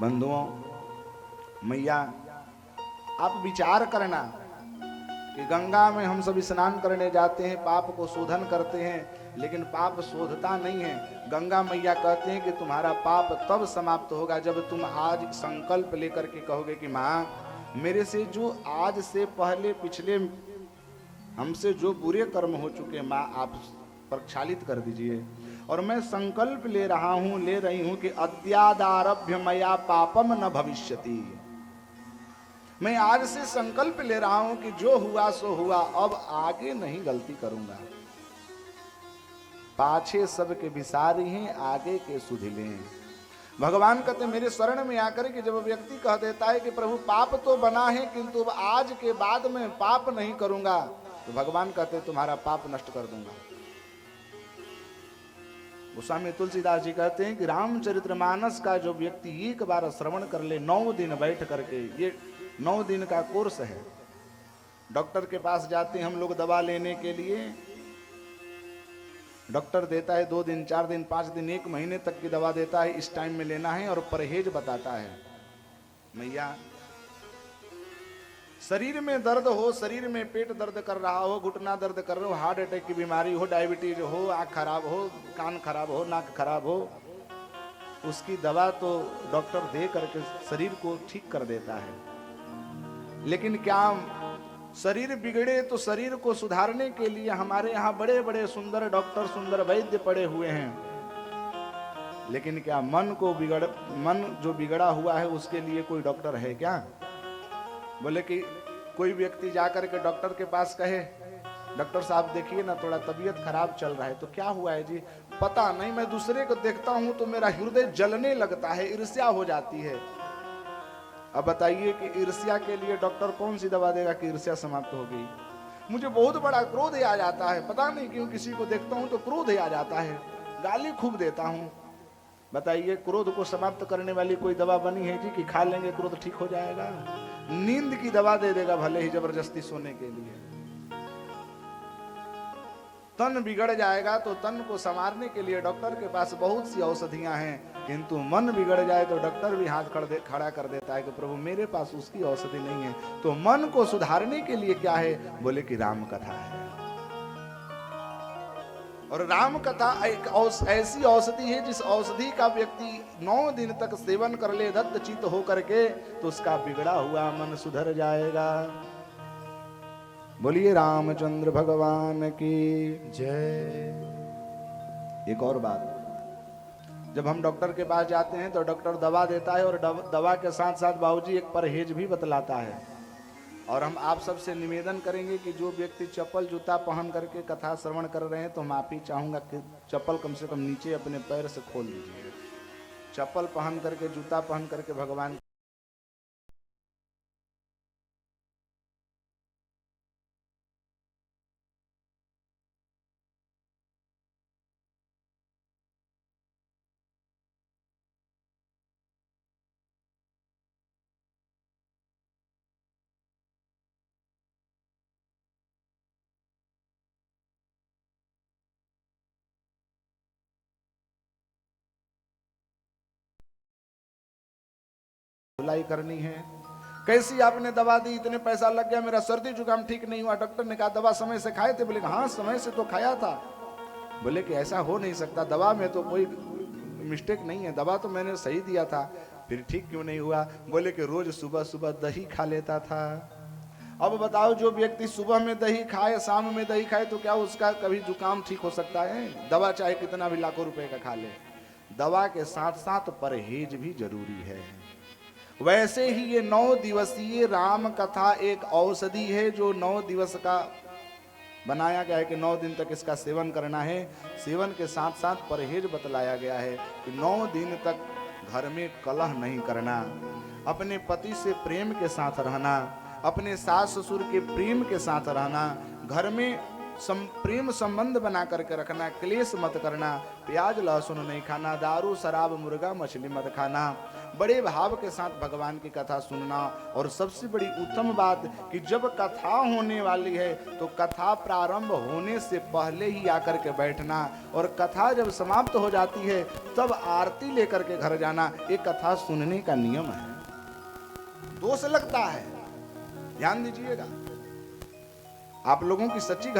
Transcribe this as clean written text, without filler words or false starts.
बंधुओं, मैया आप विचार करना कि गंगा में हम सब स्नान करने जाते हैं, पाप को शोधन करते हैं, लेकिन पाप शोधता नहीं है। गंगा मैया कहते हैं कि तुम्हारा पाप तब समाप्त होगा जब तुम आज संकल्प लेकर के कहोगे कि माँ, मेरे से जो आज से पहले पिछले हमसे जो बुरे कर्म हो चुके, माँ आप प्रक्षालित कर दीजिए। और मैं संकल्प ले रही हूं कि अद्यादारभ्य मया पापम न भविष्यति। मैं आज से संकल्प ले रहा हूं कि जो हुआ सो हुआ, अब आगे नहीं गलती करूंगा। पाछे सब के विसारी हैं, आगे के सुधिले हैं। भगवान कहते मेरे शरण में आकर के जब व्यक्ति कह देता है कि प्रभु पाप तो बना है, किंतु अब आज के बाद मैं पाप नहीं करूंगा, तो भगवान कहते तुम्हारा पाप नष्ट कर दूंगा। गोस्वामी तुलसीदास जी कहते हैं कि रामचरितमानस का जो व्यक्ति एक बार श्रवण कर ले 9 दिन बैठ करके, ये 9 दिन का कोर्स है। डॉक्टर के पास जाते हैं हम लोग दवा लेने के लिए, डॉक्टर देता है 2 दिन 4 दिन 5 दिन 1 महीने तक की दवा देता है, इस टाइम में लेना है, और परहेज बताता है। मैया शरीर में दर्द हो, शरीर में पेट दर्द कर रहा हो, घुटना दर्द कर रहे हो, हार्ट अटैक की बीमारी हो, डायबिटीज हो, आँख खराब हो, कान खराब हो, नाक खराब हो, उसकी दवा तो डॉक्टर दे करके शरीर को ठीक कर देता है। लेकिन क्या शरीर बिगड़े तो शरीर को सुधारने के लिए हमारे यहाँ बड़े बड़े सुंदर डॉक्टर, सुंदर वैद्य पड़े हुए हैं, लेकिन क्या मन जो बिगड़ा हुआ है उसके लिए कोई डॉक्टर है क्या? बोले कि कोई व्यक्ति जाकर के डॉक्टर के पास कहे, डॉक्टर साहब देखिए ना थोड़ा तबीयत खराब चल रहा है, तो क्या हुआ है जी? पता नहीं, मैं दूसरे को देखता हूं तो मेरा हृदय जलने लगता है, ईर्ष्या हो जाती है। अब बताइए कि ईर्ष्या के लिए डॉक्टर कौन सी दवा देगा कि ईर्ष्या समाप्त हो गई? मुझे बहुत बड़ा क्रोध आ जाता है, पता नहीं क्यों किसी को देखता हूं तो क्रोध आ जाता है, गाली खूब देता हूं। बताइए क्रोध को समाप्त करने वाली कोई दवा बनी है जी कि खा लेंगे क्रोध ठीक हो जाएगा? नींद की दवा दे देगा भले ही जबरदस्ती सोने के लिए। तन बिगड़ जाएगा तो तन को संवारने के लिए डॉक्टर के पास बहुत सी औषधियां हैं, किंतु मन बिगड़ जाए तो डॉक्टर भी हाथ खड़ा कर देता है कि प्रभु मेरे पास उसकी औषधि नहीं है। तो मन को सुधारने के लिए क्या है? बोले कि राम कथा है। और राम कथा एक ऐसी औषधि है जिस औषधि का व्यक्ति 9 दिन तक सेवन कर ले दत्त चित्त हो करके, तो उसका बिगड़ा हुआ मन सुधर जाएगा। बोलिए रामचंद्र भगवान की जय। एक और बात, जब हम डॉक्टर के पास जाते हैं तो डॉक्टर दवा देता है, और दवा के साथ साथ बाबूजी एक परहेज भी बतलाता है। और हम आप सबसे निवेदन करेंगे कि जो व्यक्ति चप्पल जूता पहन करके कथा श्रवण कर रहे हैं, तो माफी चाहूंगा कि चप्पल कम से कम नीचे अपने पैर से खोल दीजिए। चप्पल पहन करके, जूता पहन करके भगवान धुलाई करनी है। कैसी आपने दवा दी, इतने पैसा लग गया, मेरा सर्दी जुकाम ठीक नहीं हुआ। डॉक्टर ने कहा दवा समय से खाए थे? बोले हाँ समय से तो खाया था। बोले कि ऐसा हो नहीं सकता, दवा में तो कोई मिस्टेक नहीं है, दवा तो मैंने सही दिया था, फिर ठीक क्यों नहीं हुआ? बोले कि रोज सुबह सुबह दही खा लेता था। अब बताओ, जो व्यक्ति सुबह में दही खाए, शाम में दही खाए, तो क्या उसका कभी जुकाम ठीक हो सकता है? दवा चाहे कितना भी लाखों रुपए का खा ले, दवा के साथ साथ परहेज भी जरूरी है। वैसे ही ये 9 दिवसीय राम कथा एक औषधि है, जो 9 दिवस का बनाया गया है कि 9 दिन तक इसका सेवन करना है। सेवन के साथ साथ परहेज बतलाया गया है कि 9 दिन तक घर में कलह नहीं करना, अपने पति से प्रेम के साथ रहना, अपने सास ससुर के प्रेम के साथ रहना, घर में प्रेम संबंध बना करके रखना, क्लेश मत करना, प्याज लहसुन नहीं खाना, दारू शराब मुर्गा मछली मत खाना, बड़े भाव के साथ भगवान की कथा सुनना। और सबसे बड़ी उत्तम बात कि जब कथा होने वाली है तो कथा प्रारंभ होने से पहले ही आकर के बैठना, और कथा जब समाप्त हो जाती है तब आरती लेकर के घर जाना। ये कथा सुनने का नियम है। दोष लगता है, ध्यान दीजिएगा। आप लोगों की सच्ची